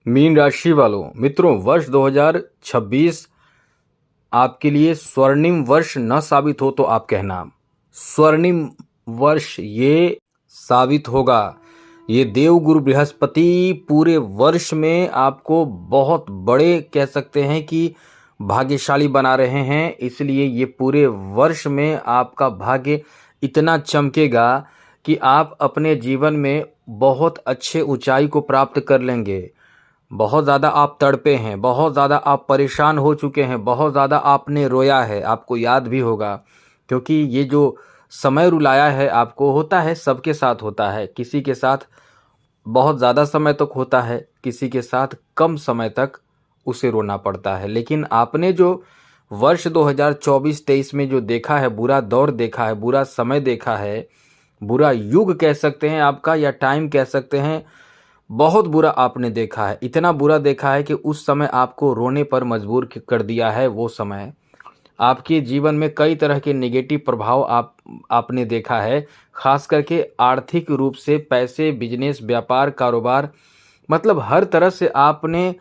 Mean राशि वालों मित्रों, वर्ष 2026 आपके लिए स्वर्णिम वर्ष न साबित हो तो आप कहना, स्वर्णिम वर्ष ये साबित होगा। ये देवगुरु बृहस्पति पूरे वर्ष में आपको बहुत बड़े कह सकते हैं कि भाग्यशाली बना रहे हैं। इसलिए ये पूरे वर्ष में आपका भाग्य इतना चमकेगा कि आप अपने जीवन में बहुत अच्छे ऊंचाई को प्राप्त कर लेंगे। बहुत ज़्यादा आप तड़पे हैं, बहुत ज़्यादा आप परेशान हो चुके हैं, बहुत ज़्यादा आपने रोया है, आपको याद भी होगा। क्योंकि ये जो समय रुलाया है आपको, होता है सबके साथ होता है। किसी के साथ बहुत ज़्यादा समय तक होता है, किसी के साथ कम समय तक उसे रोना पड़ता है। लेकिन आपने जो वर्ष 2024-23 में जो देखा है, बुरा दौर देखा है, बुरा समय देखा है, बुरा युग कह सकते हैं आपका, या टाइम कह सकते हैं, बहुत बुरा आपने देखा है। इतना बुरा देखा है कि उस समय आपको रोने पर मजबूर कर दिया है। वो समय आपके जीवन में कई तरह के नेगेटिव प्रभाव आपने देखा है, खास करके आर्थिक रूप से, पैसे, बिजनेस, व्यापार, कारोबार, मतलब हर तरह से आपने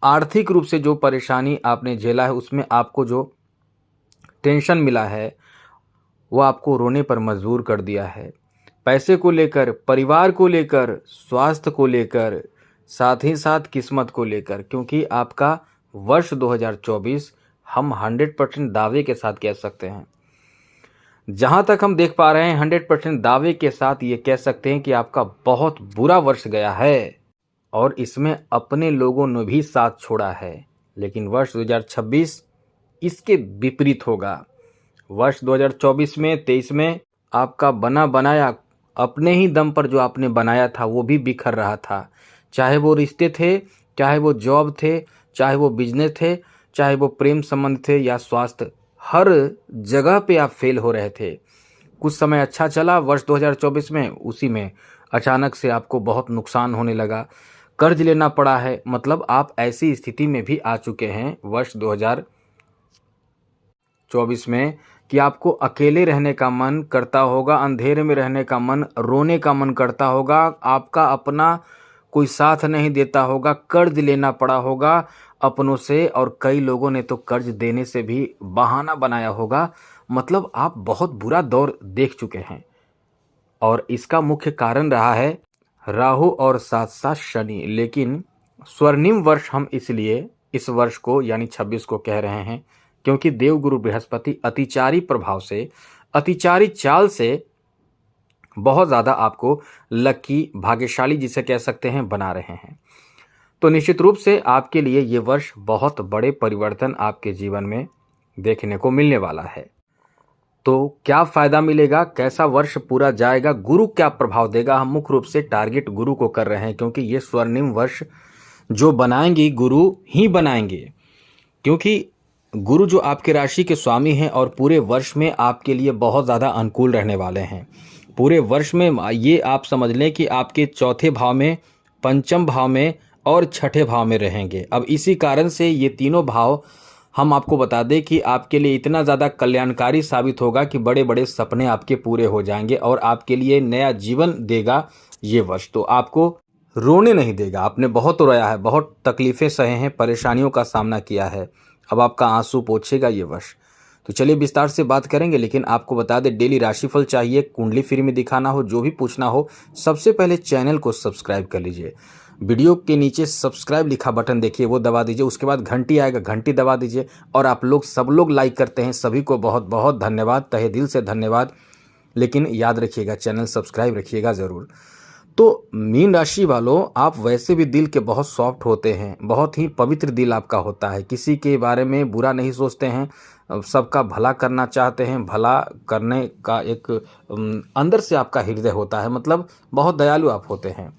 आर्थिक रूप से जो परेशानी आपने झेला है, उसमें आपको जो टेंशन मिला है वो आपको रोने पर मजबूर कर दिया है। पैसे को लेकर, परिवार को लेकर, स्वास्थ्य को लेकर, साथ ही साथ किस्मत को लेकर। क्योंकि आपका वर्ष 2024 हम 100% दावे के साथ कह सकते हैं, जहां तक हम देख पा रहे हैं 100% दावे के साथ ये कह सकते हैं कि आपका बहुत बुरा वर्ष गया है और इसमें अपने लोगों ने भी साथ छोड़ा है। लेकिन वर्ष 2026 इसके विपरीत होगा। वर्ष 2024 में, 23 में आपका बना बनाया, अपने ही दम पर जो आपने बनाया था वो भी बिखर रहा था। चाहे वो रिश्ते थे, चाहे वो जॉब थे, चाहे वो बिजनेस थे, चाहे वो प्रेम संबंध थे या स्वास्थ्य, हर जगह पे आप फेल हो रहे थे। कुछ समय अच्छा चला वर्ष 2024 में, उसी में अचानक से आपको बहुत नुकसान होने लगा, कर्ज लेना पड़ा है। मतलब आप ऐसी स्थिति में भी आ चुके हैं वर्ष 2024 में कि आपको अकेले रहने का मन करता होगा, अंधेरे में रहने का मन, रोने का मन करता होगा, आपका अपना कोई साथ नहीं देता होगा, कर्ज लेना पड़ा होगा अपनों से, और कई लोगों ने तो कर्ज देने से भी बहाना बनाया होगा। मतलब आप बहुत बुरा दौर देख चुके हैं और इसका मुख्य कारण रहा है राहु और साथ साथ शनि। लेकिन स्वर्णिम वर्ष हम इसलिए इस वर्ष को यानी 26 को कह रहे हैं क्योंकि देवगुरु बृहस्पति अतिचारी प्रभाव से, अतिचारी चाल से बहुत ज़्यादा आपको लकी, भाग्यशाली जिसे कह सकते हैं, बना रहे हैं। तो निश्चित रूप से आपके लिए ये वर्ष बहुत बड़े परिवर्तन आपके जीवन में देखने को मिलने वाला है। तो क्या फ़ायदा मिलेगा, कैसा वर्ष पूरा जाएगा, गुरु क्या प्रभाव देगा, हम मुख्य रूप से टारगेट गुरु को कर रहे हैं क्योंकि ये स्वर्णिम वर्ष जो बनाएंगे गुरु ही बनाएंगे। क्योंकि गुरु जो आपके राशि के स्वामी हैं और पूरे वर्ष में आपके लिए बहुत ज़्यादा अनुकूल रहने वाले हैं। पूरे वर्ष में ये आप समझ लें कि आपके चौथे भाव में, पंचम भाव में और छठे भाव में रहेंगे। अब इसी कारण से ये तीनों भाव हम आपको बता दें कि आपके लिए इतना ज़्यादा कल्याणकारी साबित होगा कि बड़े बड़े सपने आपके पूरे हो जाएंगे और आपके लिए नया जीवन देगा ये वर्ष। तो आपको रोने नहीं देगा। आपने बहुत रोया है, बहुत तकलीफ़ें सहे हैं, परेशानियों का सामना किया है, अब आपका आंसू पोंछेगा ये वर्ष। तो चलिए विस्तार से बात करेंगे, लेकिन आपको बता दें डेली राशिफल चाहिए, कुंडली फ्री में दिखाना हो, जो भी पूछना हो, सबसे पहले चैनल को सब्सक्राइब कर लीजिए। वीडियो के नीचे सब्सक्राइब लिखा बटन देखिए, वो दबा दीजिए। उसके बाद घंटी आएगा, घंटी दबा दीजिए। और आप लोग सब लोग लाइक करते हैं, सभी को बहुत बहुत धन्यवाद, तहे दिल से धन्यवाद। लेकिन याद रखिएगा चैनल सब्सक्राइब रखिएगा ज़रूर। तो मीन राशि वालों, आप वैसे भी दिल के बहुत सॉफ्ट होते हैं, बहुत ही पवित्र दिल आपका होता है, किसी के बारे में बुरा नहीं सोचते हैं, सबका भला करना चाहते हैं, भला करने का एक अंदर से आपका हृदय होता है। मतलब बहुत दयालु आप होते हैं।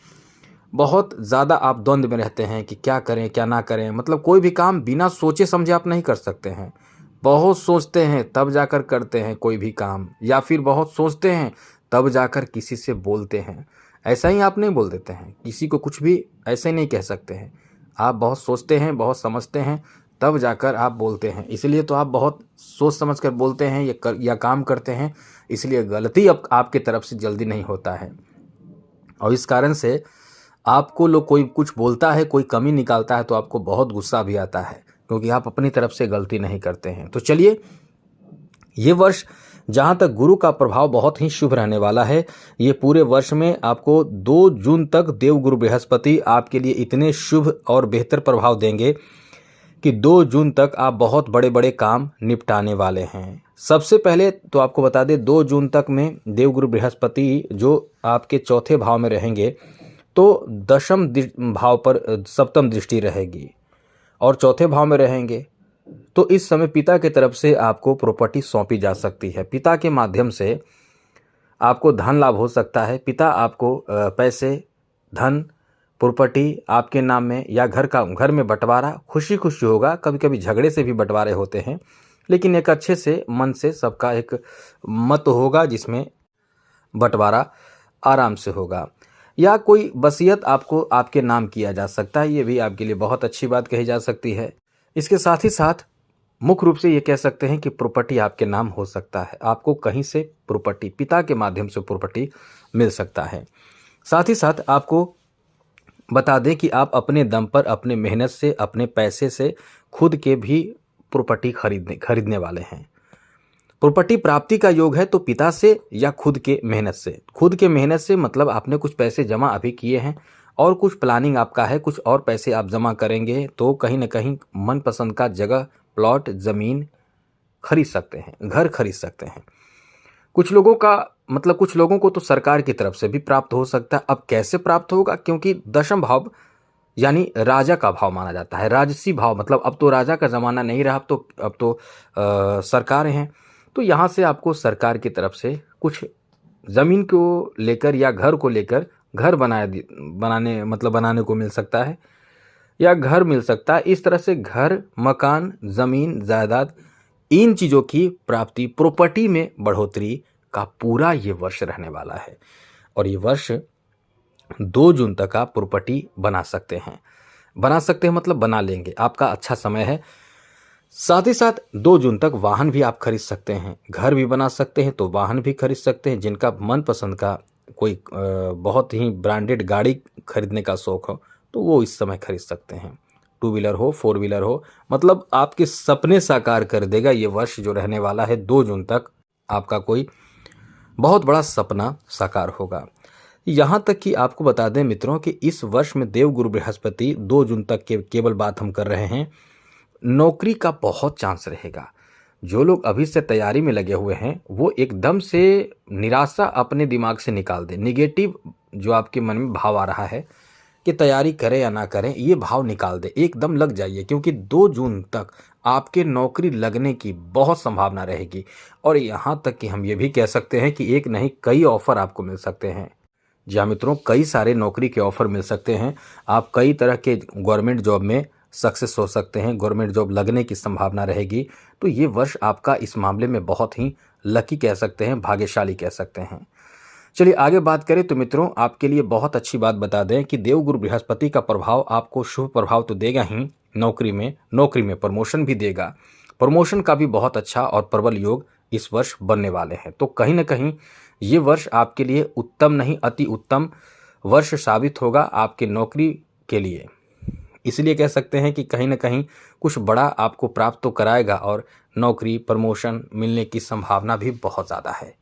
बहुत ज़्यादा आप द्वंद्व में रहते हैं कि क्या करें क्या ना करें। मतलब कोई भी काम बिना सोचे समझे आप नहीं कर सकते हैं। बहुत सोचते हैं तब जाकर करते हैं कोई भी काम, या फिर बहुत सोचते हैं तब जाकर किसी से बोलते हैं। ऐसा ही आप नहीं बोल देते हैं, किसी को कुछ भी ऐसे नहीं कह सकते हैं। आप बहुत सोचते हैं, बहुत समझते हैं, तब जाकर आप बोलते हैं। इसलिए तो आप बहुत सोच समझ कर बोलते हैं या काम करते हैं, इसलिए गलती अब आपकी तरफ से जल्दी नहीं होता है। और इस कारण से आपको लोग कोई कुछ बोलता है, कोई कमी निकालता है तो आपको बहुत गुस्सा भी आता है, क्योंकि आप अपनी तरफ से गलती नहीं करते हैं। तो चलिए, ये वर्ष जहाँ तक गुरु का प्रभाव बहुत ही शुभ रहने वाला है। ये पूरे वर्ष में आपको 2 जून तक देवगुरु बृहस्पति आपके लिए इतने शुभ और बेहतर प्रभाव देंगे कि 2 जून तक आप बहुत बड़े बड़े काम निपटाने वाले हैं। सबसे पहले तो आपको बता दें, 2 जून तक में देवगुरु बृहस्पति जो आपके चौथे भाव में रहेंगे, तो दशम भाव पर सप्तम दृष्टि रहेगी और चौथे भाव में रहेंगे। तो इस समय पिता की तरफ से आपको प्रॉपर्टी सौंपी जा सकती है। पिता के माध्यम से आपको धन लाभ हो सकता है। पिता आपको पैसे, धन, प्रॉपर्टी आपके नाम में या घर में बंटवारा खुशी खुशी होगा। कभी कभी झगड़े से भी बंटवारे होते हैं, लेकिन एक अच्छे से मन से सबका एक मत होगा जिसमें बंटवारा आराम से होगा। या कोई वसीयत आपको आपके नाम किया जा सकता है, ये भी आपके लिए बहुत अच्छी बात कही जा सकती है। इसके साथ ही साथ मुख्य रूप से ये कह सकते हैं कि प्रॉपर्टी आपके नाम हो सकता है। आपको कहीं से प्रॉपर्टी, पिता के माध्यम से प्रॉपर्टी मिल सकता है। साथ ही साथ आपको बता दें कि आप अपने दम पर, अपने मेहनत से, अपने पैसे से खुद के भी प्रॉपर्टी खरीदने वाले हैं। प्रॉपर्टी प्राप्ति का योग है तो पिता से या खुद के मेहनत से। खुद के मेहनत से मतलब आपने कुछ पैसे जमा अभी किए हैं और कुछ प्लानिंग आपका है, कुछ और पैसे आप जमा करेंगे तो कहीं ना कहीं मनपसंद का जगह, प्लॉट, ज़मीन खरीद सकते हैं, घर खरीद सकते हैं। कुछ लोगों को तो सरकार की तरफ से भी प्राप्त हो सकता है। अब कैसे प्राप्त होगा, क्योंकि दशम भाव यानी राजा का भाव माना जाता है। राजसी भाव मतलब अब तो राजा का ज़माना नहीं रहा, अब तो सरकारें हैं। तो यहाँ से आपको सरकार की तरफ से कुछ ज़मीन को लेकर या घर को लेकर घर बनाने को मिल सकता है या घर मिल सकता है। इस तरह से घर, मकान, ज़मीन, जायदाद, इन चीज़ों की प्राप्ति, प्रॉपर्टी में बढ़ोतरी का पूरा ये वर्ष रहने वाला है। और ये वर्ष 2 जून तक आप प्रॉपर्टी बना सकते हैं मतलब बना लेंगे, आपका अच्छा समय है। साथ ही साथ 2 जून तक वाहन भी आप खरीद सकते हैं, घर भी बना सकते हैं तो वाहन भी खरीद सकते हैं। जिनका मनपसंद का कोई बहुत ही ब्रांडेड गाड़ी खरीदने का शौक हो तो वो इस समय खरीद सकते हैं। 2 व्हीलर हो, 4 व्हीलर हो, मतलब आपके सपने साकार कर देगा ये वर्ष जो रहने वाला है। 2 जून तक आपका कोई बहुत बड़ा सपना साकार होगा। यहाँ तक कि आपको बता दें मित्रों कि इस वर्ष में देवगुरु बृहस्पति 2 जून तक के केवल बात हम कर रहे हैं, नौकरी का बहुत चांस रहेगा। जो लोग अभी से तैयारी में लगे हुए हैं वो एकदम से निराशा अपने दिमाग से निकाल दें। निगेटिव जो आपके मन में भाव आ रहा है कि तैयारी करें या ना करें, ये भाव निकाल दें, एकदम लग जाइए, क्योंकि 2 जून तक आपके नौकरी लगने की बहुत संभावना रहेगी। और यहाँ तक कि हम ये भी कह सकते हैं कि एक नहीं कई ऑफर आपको मिल सकते हैं। जी हाँ मित्रों, कई सारे नौकरी के ऑफर मिल सकते हैं। आप कई तरह के गवर्नमेंट जॉब में सक्सेस हो सकते हैं, गवर्नमेंट जॉब लगने की संभावना रहेगी। तो ये वर्ष आपका इस मामले में बहुत ही लकी कह सकते हैं, भाग्यशाली कह सकते हैं। चलिए आगे बात करें तो मित्रों, आपके लिए बहुत अच्छी बात बता दें कि देवगुरु बृहस्पति का प्रभाव आपको शुभ प्रभाव तो देगा ही, नौकरी में प्रमोशन भी देगा। प्रमोशन का भी बहुत अच्छा और प्रबल योग इस वर्ष बनने वाले हैं। तो कहीं ना कहीं ये वर्ष आपके लिए उत्तम नहीं अति उत्तम वर्ष साबित होगा आपके नौकरी के लिए। इसलिए कह सकते हैं कि कहीं ना कहीं कुछ बड़ा आपको प्राप्त तो कराएगा और नौकरी, प्रमोशन मिलने की संभावना भी बहुत ज़्यादा है।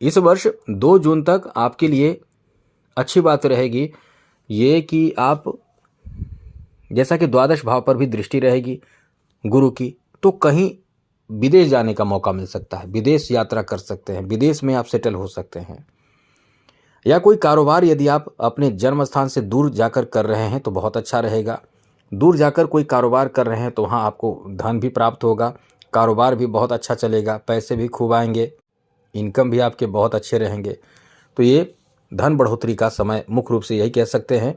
इस वर्ष 2 जून तक आपके लिए अच्छी बात रहेगी ये कि आप, जैसा कि द्वादश भाव पर भी दृष्टि रहेगी गुरु की, तो कहीं विदेश जाने का मौका मिल सकता है, विदेश यात्रा कर सकते हैं, विदेश में आप सेटल हो सकते हैं। या कोई कारोबार यदि आप अपने जन्म स्थान से दूर जाकर कर रहे हैं तो बहुत अच्छा रहेगा। दूर जाकर कोई कारोबार कर रहे हैं तो वहाँ आपको धन भी प्राप्त होगा, कारोबार भी बहुत अच्छा चलेगा, पैसे भी खूब आएंगे, इनकम भी आपके बहुत अच्छे रहेंगे। तो ये धन बढ़ोतरी का समय मुख्य रूप से यही कह सकते हैं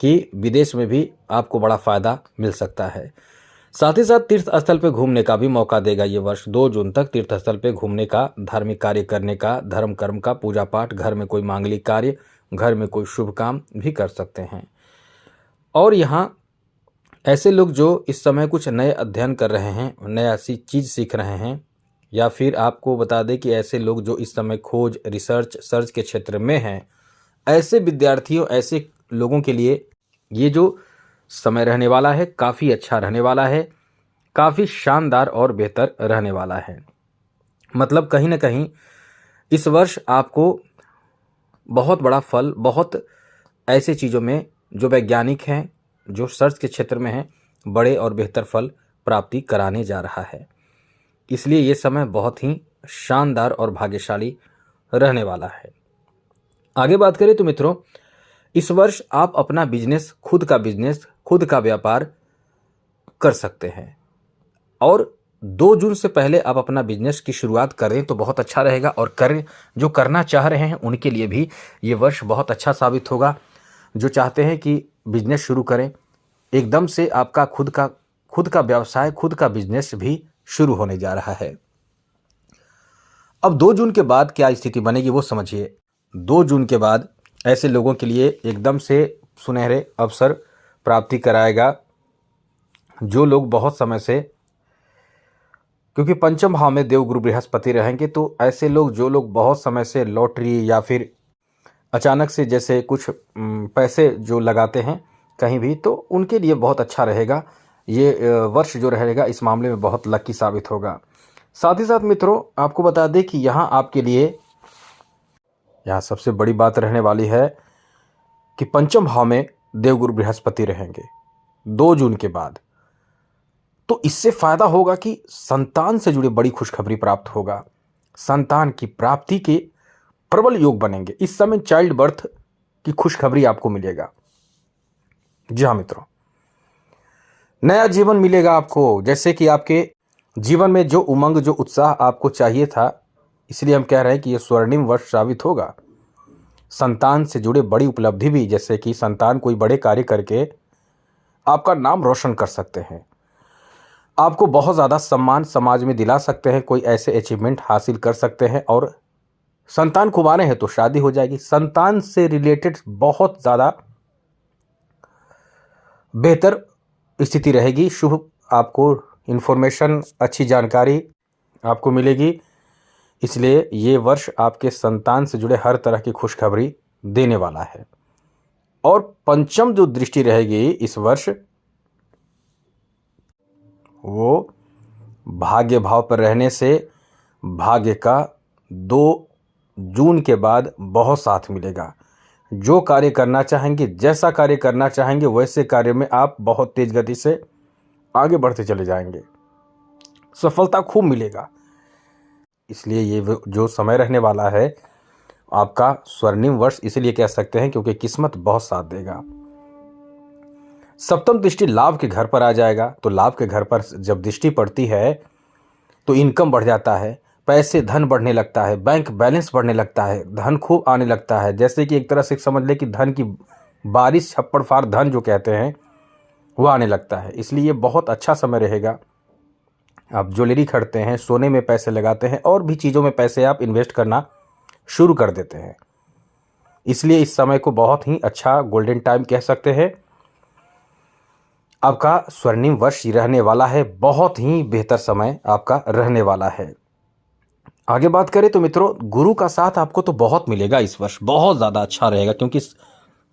कि विदेश में भी आपको बड़ा फ़ायदा मिल सकता है। साथ ही साथ तीर्थ स्थल पे घूमने का भी मौका देगा ये वर्ष। 2 जून तक तीर्थ स्थल पे घूमने का, धार्मिक कार्य करने का, धर्म कर्म का, पूजा पाठ, घर में कोई मांगलिक कार्य, घर में कोई शुभ काम भी कर सकते हैं। और यहाँ ऐसे लोग जो इस समय कुछ नए अध्ययन कर रहे हैं, नया चीज़ सीख रहे हैं, या फिर आपको बता दें कि ऐसे लोग जो इस समय खोज, रिसर्च, सर्च के क्षेत्र में हैं, ऐसे विद्यार्थियों, ऐसे लोगों के लिए ये जो समय रहने वाला है काफ़ी अच्छा रहने वाला है, काफ़ी शानदार और बेहतर रहने वाला है। मतलब कहीं ना कहीं इस वर्ष आपको बहुत बड़ा फल, बहुत ऐसे चीज़ों में जो वैज्ञानिक हैं, जो सर्च के क्षेत्र में हैं, बड़े और बेहतर फल प्राप्ति कराने जा रहा है। इसलिए ये समय बहुत ही शानदार और भाग्यशाली रहने वाला है। आगे बात करें तो मित्रों, इस वर्ष आप अपना बिजनेस, खुद का व्यापार कर सकते हैं और 2 जून से पहले आप अपना बिजनेस की शुरुआत करें तो बहुत अच्छा रहेगा। और जो करना चाह रहे हैं उनके लिए भी ये वर्ष बहुत अच्छा साबित होगा। जो चाहते हैं कि बिजनेस शुरू करें, एकदम से आपका खुद का व्यवसाय, खुद का बिजनेस भी शुरू होने जा रहा है। अब 2 जून के बाद क्या स्थिति बनेगी वो समझिए। 2 जून के बाद ऐसे लोगों के लिए एकदम से सुनहरे अवसर प्राप्ति कराएगा जो लोग बहुत समय से, क्योंकि पंचम भाव में देवगुरु बृहस्पति रहेंगे, तो ऐसे लोग, जो लोग बहुत समय से लॉटरी या फिर अचानक से जैसे कुछ पैसे जो लगाते हैं कहीं भी, तो उनके लिए बहुत अच्छा रहेगा। ये वर्ष जो रहेगा इस मामले में बहुत लकी साबित होगा। साथ ही साथ मित्रों आपको बता दें कि यहाँ आपके लिए यहाँ सबसे बड़ी बात रहने वाली है कि पंचम भाव में देवगुरु बृहस्पति रहेंगे 2 जून के बाद। तो इससे फायदा होगा कि संतान से जुड़ी बड़ी खुशखबरी प्राप्त होगा। संतान की प्राप्ति के प्रबल योग बनेंगे। इस समय चाइल्ड बर्थ की खुशखबरी आपको मिलेगा। जी हाँ मित्रों, नया जीवन मिलेगा आपको। जैसे कि आपके जीवन में जो उमंग, जो उत्साह आपको चाहिए था, इसलिए हम कह रहे हैं कि यह स्वर्णिम वर्ष साबित होगा। संतान से जुड़े बड़ी उपलब्धि भी, जैसे कि संतान कोई बड़े कार्य करके आपका नाम रोशन कर सकते हैं, आपको बहुत ज़्यादा सम्मान समाज में दिला सकते हैं, कोई ऐसे अचीवमेंट हासिल कर सकते हैं। और संतान कुमारे हैं तो शादी हो जाएगी। संतान से रिलेटेड बहुत ज़्यादा बेहतर स्थिति रहेगी। शुभ आपको इन्फॉर्मेशन, अच्छी जानकारी आपको मिलेगी। इसलिए ये वर्ष आपके संतान से जुड़े हर तरह की खुशखबरी देने वाला है। और पंचम जो दृष्टि रहेगी इस वर्ष, वो भाग्य भाव पर रहने से भाग्य का 2 जून के बाद बहुत साथ मिलेगा। जो कार्य करना चाहेंगे, जैसा कार्य करना चाहेंगे, वैसे कार्य में आप बहुत तेज गति से आगे बढ़ते चले जाएंगे, सफलता खूब मिलेगा। इसलिए ये जो समय रहने वाला है आपका स्वर्णिम वर्ष इसलिए कह सकते हैं क्योंकि किस्मत बहुत साथ देगा। सप्तम दृष्टि लाभ के घर पर आ जाएगा, तो लाभ के घर पर जब दृष्टि पड़ती है तो इनकम बढ़ जाता है, पैसे, धन बढ़ने लगता है, बैंक बैलेंस बढ़ने लगता है, धन खूब आने लगता है। जैसे कि एक तरह से समझ ले कि धन की बारिश, छप्पड़ फाड़ धन जो कहते हैं वो आने लगता है। इसलिए बहुत अच्छा समय रहेगा। आप ज्वेलरी खरीदते हैं, सोने में पैसे लगाते हैं, और भी चीज़ों में पैसे आप इन्वेस्ट करना शुरू कर देते हैं, इसलिए इस समय को बहुत ही अच्छा गोल्डन टाइम कह सकते हैं। आपका स्वर्णिम वर्ष रहने वाला है, बहुत ही बेहतर समय आपका रहने वाला है। आगे बात करें तो मित्रों, गुरु का साथ आपको तो बहुत मिलेगा इस वर्ष, बहुत ज़्यादा अच्छा रहेगा, क्योंकि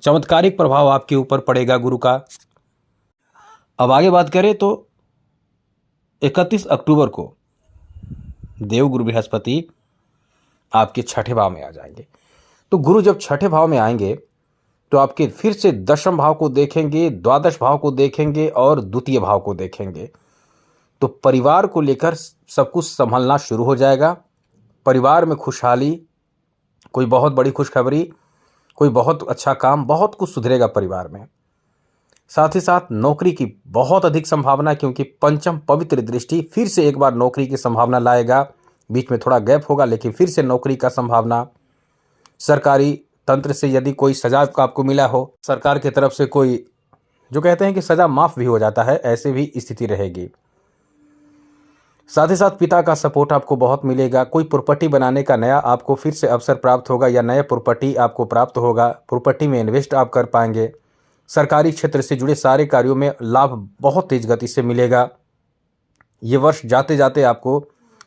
चमत्कारिक प्रभाव आपके ऊपर पड़ेगा गुरु का। अब आगे बात करें तो 31 अक्टूबर को देवगुरु बृहस्पति आपके छठे भाव में आ जाएंगे। तो गुरु जब छठे भाव में आएंगे तो आपके फिर से दशम भाव को देखेंगे, द्वादश भाव को देखेंगे और द्वितीय भाव को देखेंगे। तो परिवार को लेकर सब कुछ संभलना शुरू हो जाएगा। परिवार में खुशहाली, कोई बहुत बड़ी खुशखबरी, कोई बहुत अच्छा काम, बहुत कुछ सुधरेगा परिवार में। साथ ही साथ नौकरी की बहुत अधिक संभावना, क्योंकि पंचम पवित्र दृष्टि फिर से एक बार नौकरी की संभावना लाएगा। बीच में थोड़ा गैप होगा, लेकिन फिर से नौकरी का संभावना। सरकारी तंत्र से यदि कोई सजा आपको मिला हो, सरकार की तरफ से कोई, जो कहते हैं कि सजा माफ भी हो जाता है, ऐसे भी स्थिति रहेगी। साथ ही साथ पिता का सपोर्ट आपको बहुत मिलेगा। कोई प्रॉपर्टी बनाने का नया आपको फिर से अवसर प्राप्त होगा, या नया प्रॉपर्टी आपको प्राप्त होगा। प्रॉपर्टी में इन्वेस्ट आप कर पाएंगे। सरकारी क्षेत्र से जुड़े सारे कार्यों में लाभ बहुत तेज गति से मिलेगा। ये वर्ष जाते जाते आपको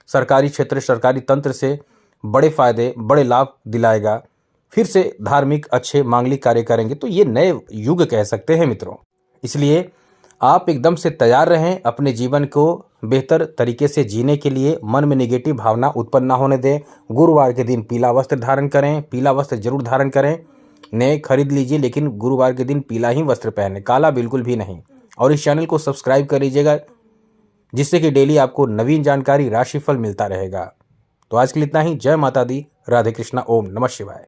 सरकारी क्षेत्र, सरकारी तंत्र से बड़े फायदे, बड़े लाभ दिलाएगा। फिर से धार्मिक अच्छे मांगलिक कार्य करेंगे। तो ये नए युग कह सकते हैं मित्रों। इसलिए आप एकदम से तैयार रहें अपने जीवन को बेहतर तरीके से जीने के लिए। मन में नेगेटिव भावना उत्पन्न ना होने दें। गुरुवार के दिन पीला वस्त्र धारण करें, पीला वस्त्र जरूर धारण करें। नए खरीद लीजिए लेकिन गुरुवार के दिन पीला ही वस्त्र पहने, काला बिल्कुल भी नहीं। और इस चैनल को सब्सक्राइब कर लीजिएगा जिससे कि डेली आपको नवीन जानकारी, राशिफल मिलता रहेगा। तो आज के लिए इतना ही। जय माता दी, राधे कृष्णा, ओम नमः शिवाय।